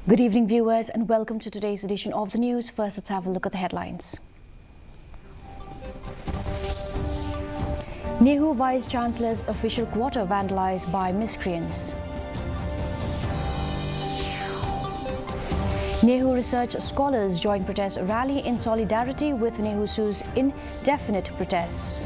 Good evening, viewers, and welcome to today's edition of the news. First, let's have a look at the headlines. Nehu Vice-Chancellor's official quarter vandalized by miscreants. Nehu research scholars join protest rally in solidarity with Nehu Su's indefinite protests.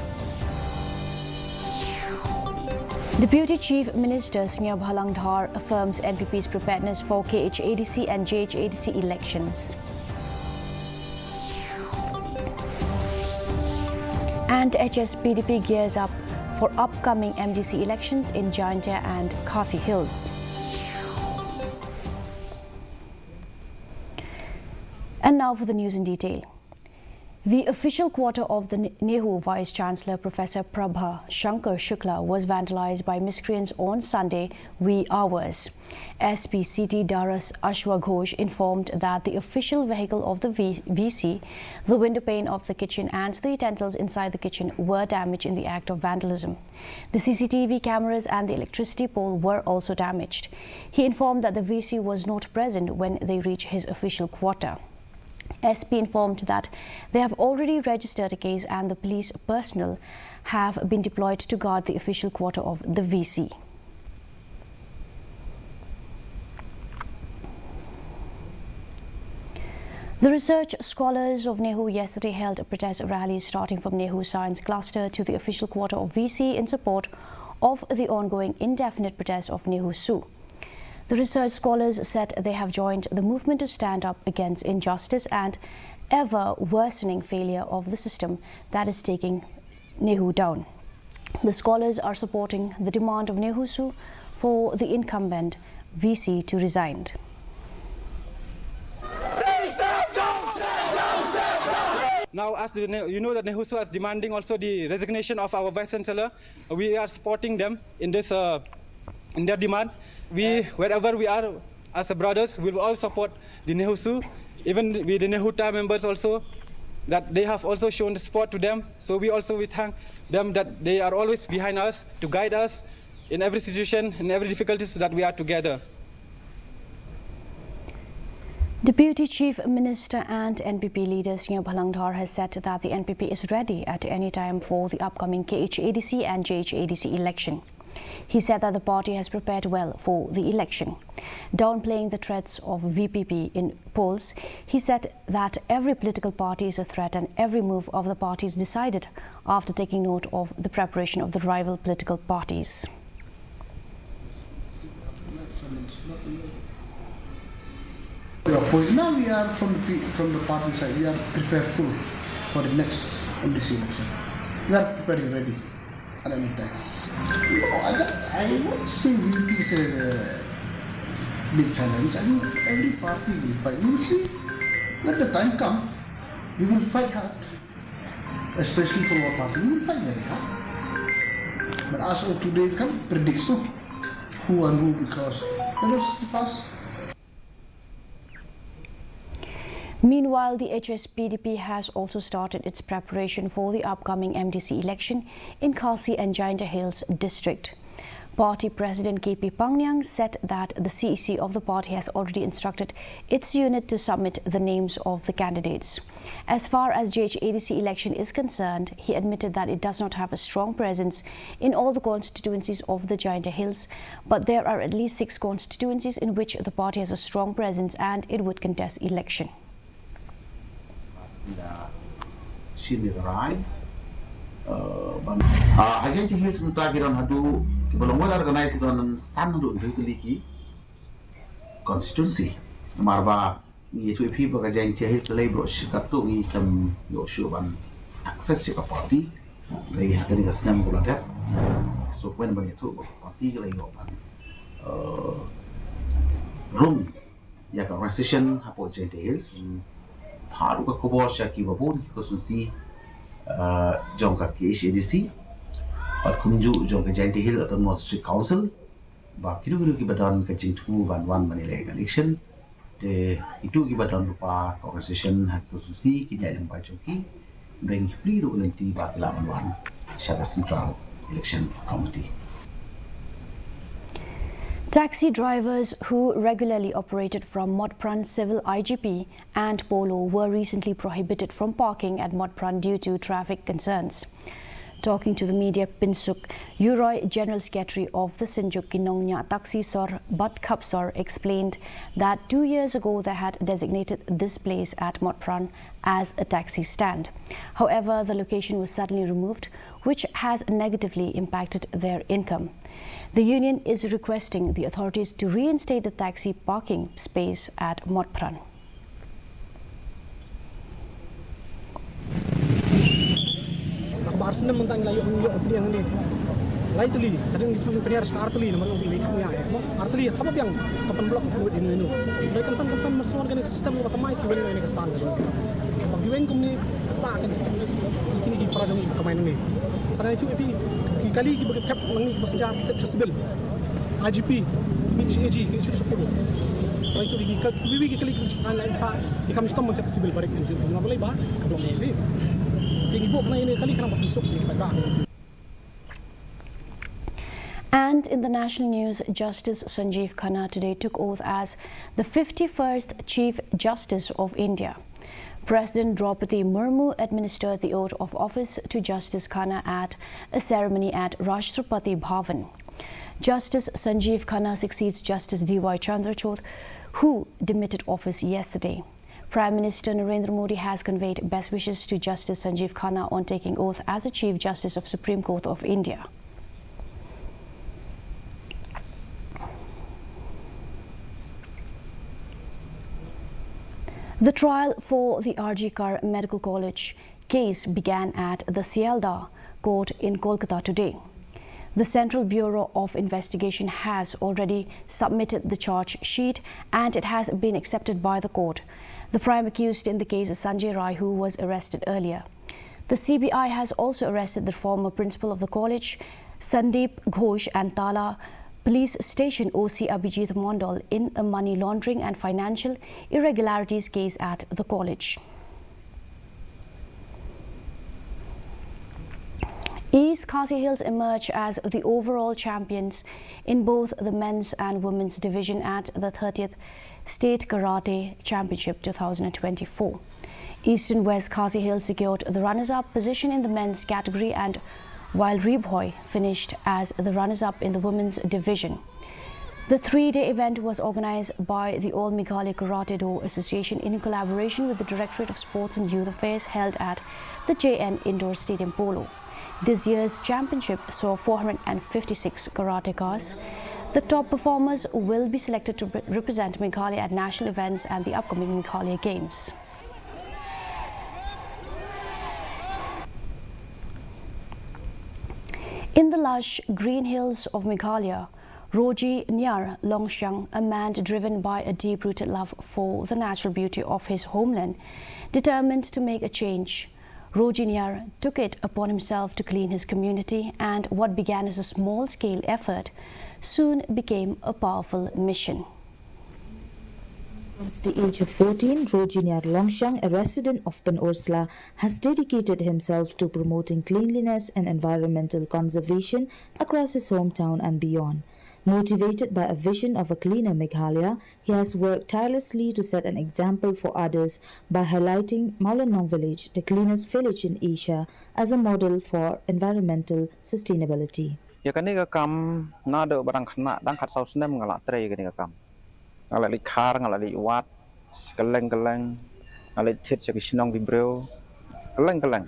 Deputy Chief Minister Singh Bhalangdhar affirms NPP's preparedness for KH-ADC and JH-ADC elections. And HSPDP gears up for upcoming MDC elections in Jaintia and Khasi Hills. And now for the news in detail. The official quarter of the Nehu Vice-Chancellor Professor Prabha Shankar Shukla was vandalized by miscreants on Sunday wee hours. SPCT Daras Ashwa Ghosh informed that the official vehicle of the VC, the window pane of the kitchen and the utensils inside the kitchen were damaged in the act of vandalism. The CCTV cameras and the electricity pole were also damaged. He informed that the VC was not present when they reached his official quarter. SP informed that they have already registered a case and the police personnel have been deployed to guard the official quarter of the VC. The research scholars of Nehu yesterday held a protest rally starting from Nehu Science Cluster to the official quarter of VC in support of the ongoing indefinite protest of Nehu Su. The research scholars said they have joined the movement to stand up against injustice and ever-worsening failure of the system that is taking Nehu down. The scholars are supporting the demand of Nehu Su for the incumbent VC to resign. Now, as you know that Nehu Su is demanding also the resignation of our Vice Chancellor. We are supporting them in this in their demand. Wherever we are as brothers, we will all support the Nehu Su, even with the Nehuta members also, that they have also shown the support to them. So we thank them that they are always behind us to guide us in every situation, in every difficulties, that we are together. Deputy Chief Minister and NPP leader Singh Bhalangdhar has said that the NPP is ready at any time for the upcoming KH-ADC and JH-ADC election. He said that the party has prepared well for the election. Downplaying the threats of VPP in polls, he said that every political party is a threat and every move of the party is decided after taking note of the preparation of the rival political parties. Now we are from the party side, we are prepared for the next NDC election. We are preparing ready. No, I won't say VP is a big challenge. I mean, every party will fight. We will see. Let the time come. We will fight hard. Especially for our party, we will fight very hard. But as of today, we can't predict who and who, because let us be fast. Meanwhile, the HSPDP has also started its preparation for the upcoming MDC election in Khasi and Jaintia Hills district. Party President KP Pangyang said that the CEC of the party has already instructed its unit to submit the names of the candidates. As far as JH-ADC election is concerned, he admitted that it does not have a strong presence in all the constituencies of the Jaintia Hills, but there are at least 6 constituencies in which the party has a strong presence and it would contest election. Agent Hills Mutagiran Hadu, Kibalonga organized on Sandu Liki constituency. Marba, you people agent Hills labor, Shikatu, come Yoshuan access to a party. They have a snamble at so when you took party lay open room, Yak organization, Hapo Agent Hills. Haruka Kobo Shaki Babun, constituency. Jongka KH-ADC, but Kunju Jongka Jaintia Hill at the District Council, but Kidu Gibadan Kajing 2 Manila election, the Itu Gibadan Lupa organization had to see Kinyan by Joki, bring free Rugalenti Bakilaman 1, Shaka Central Election Committee. Taxi drivers who regularly operated from Modpran Civil IGP and Polo were recently prohibited from parking at Modpran due to traffic concerns. Talking to the media, Pinsuk Uroy, General Secretary of the Sinjuk Kinongnya Taxi Sor Bat Khapsor, explained that 2 years ago they had designated this place at Modpran as a taxi stand. However, the location was suddenly removed, which has negatively impacted their income. The union is requesting the authorities to reinstate the taxi parking space at Modpran. Barsna mentang layu opini yang ini, layu tuli, kadang itu penyiar sekarang tuli, nomor opini mereka punya ya, artuli apa yang kapan blok buat ini, mereka kan masuk organik sistem apa mai kiwen ini kestan kan, bang kiwen kumni tak kan, ini di perajang ini kemain ini, sangat itu epi kali kita berkap mengi bersejarah kita accessible, IGP, ini AG, itu sepuluh, lalu itu di kali kita lain fah, kita mesti tahu accessible balik itu, nggak boleh bah, kalau ini. And in the national news, Justice Sanjeev Khanna today took oath as the 51st Chief Justice of India. President Draupadi Murmu administered the oath of office to Justice Khanna at a ceremony at Rashtrapati Bhavan. Justice Sanjeev Khanna succeeds Justice D.Y. Chandrachud, who demitted office yesterday. Prime Minister Narendra Modi has conveyed best wishes to Justice Sanjeev Khanna on taking oath as the Chief Justice of Supreme Court of India. The trial for the Rgar Medical College case began at the Sialdah court in Kolkata today. The Central Bureau of Investigation has already submitted the charge sheet and it has been accepted by the court. The prime accused in the case is Sanjay Rai, who was arrested earlier. The CBI has also arrested the former principal of the college, Sandeep Ghosh, and Tala Police Station OC Abhijit Mondal in a money laundering and financial irregularities case at the college. East Khasi Hills emerge as the overall champions in both the men's and women's division at the 30th State Karate Championship 2024. East and West Khasi Hills secured the runners-up position in the men's category, and while Rebhoy finished as the runners-up in the women's division. The three-day event was organized by the All Meghalaya Karate Do Association in collaboration with the Directorate of Sports and Youth Affairs, held at the JN Indoor Stadium Polo. This year's championship saw 456 karatekas. The top performers will be selected to represent Meghalaya at national events and the upcoming Meghalaya Games. In the lush green hills of Meghalaya, Roji Nyar Longshang, a man driven by a deep-rooted love for the natural beauty of his homeland, determined to make a change. Roji Nyar took it upon himself to clean his community, and what began as a small-scale effort soon became a powerful mission. Since the age of 14, Rojiniar Longshang, a resident of Penorsla, has dedicated himself to promoting cleanliness and environmental conservation across his hometown and beyond. Motivated by a vision of a cleaner Meghalaya, he has worked tirelessly to set an example for others by highlighting Maulanong village, the cleanest village in Asia, as a model for environmental sustainability. Ya kan ni kam nado barang kena dan kat saus nem ngalak tray kan ni kam ngalak likar ngalak liwat keleng ngalak chet segi sinong gibreu keleng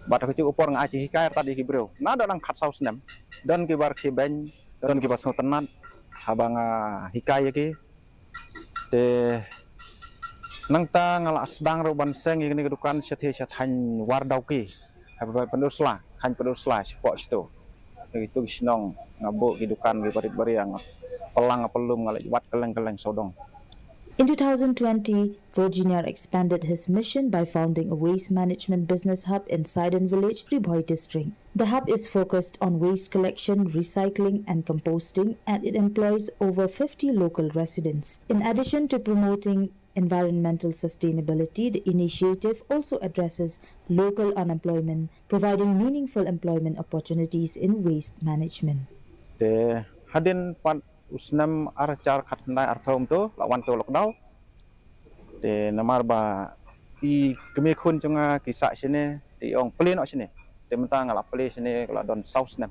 bat aku cukup orang aci hikayat tadi gibreu nado dan kat saus nem dan kibar kibeng dan kibar tenat abang hikayat ki te nang ta ngalak sedang roban seng ini kedukan syathan wardau ki apa penduslah kan penduslah sport itu itu senang ngabuk hidupan bari yang pelang pelum ngalai wat keleng sodong. In 2020, Rojiniar expanded his mission by founding a waste management business hub in Sidon Village, Rebhoy district. The hub is focused on waste collection, recycling and composting, and it employs over 50 local residents. In addition to promoting environmental sustainability, the initiative also addresses local unemployment, providing meaningful employment opportunities in waste management. Hadin usnam arcar kat nai arthom tu lawan tu lockdown de namar ba i kemi khun chunga kisa sini ti ong play no sini de mentang ala play sini kala don south nam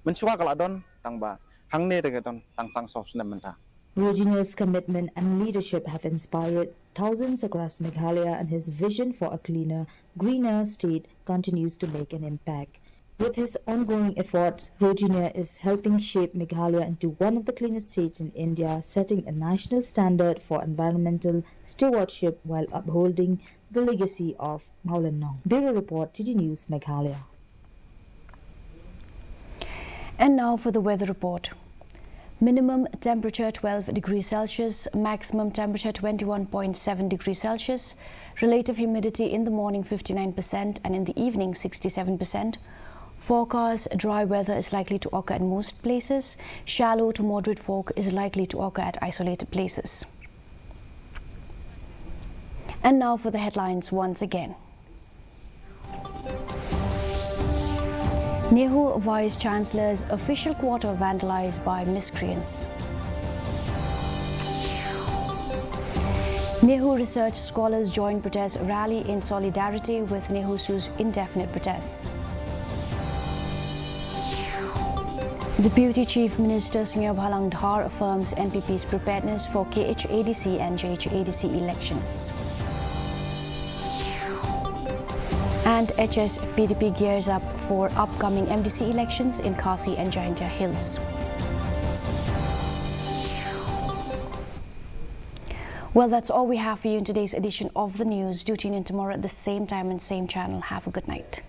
menchua kala don tang ba hang ne de don tang sang south nam mentang. Rojinier's commitment and leadership have inspired thousands across Meghalaya, and his vision for a cleaner, greener state continues to make an impact. With his ongoing efforts, Rojinier is helping shape Meghalaya into one of the cleanest states in India, setting a national standard for environmental stewardship while upholding the legacy of Maulan Nong. Bureau Report, TD News, Meghalaya. And now for the weather report. Minimum temperature 12 degrees Celsius, maximum temperature 21.7 degrees Celsius, relative humidity in the morning 59% and in the evening 67%. Forecast dry weather is likely to occur in most places. Shallow to moderate fog is likely to occur at isolated places. And now for the headlines once again. Nehu Vice-Chancellor's official quarter vandalized by miscreants. Nehu research scholars join protest rally in solidarity with NSU's indefinite protests. Deputy Chief Minister Singh Bhalang Dhar affirms NPP's preparedness for KH-ADC and JH-ADC elections. And HSPDP gears up for upcoming MDC elections in Khasi and Jaintia Hills. Well, that's all we have for you in today's edition of the news. Do tune in tomorrow at the same time and same channel. Have a good night.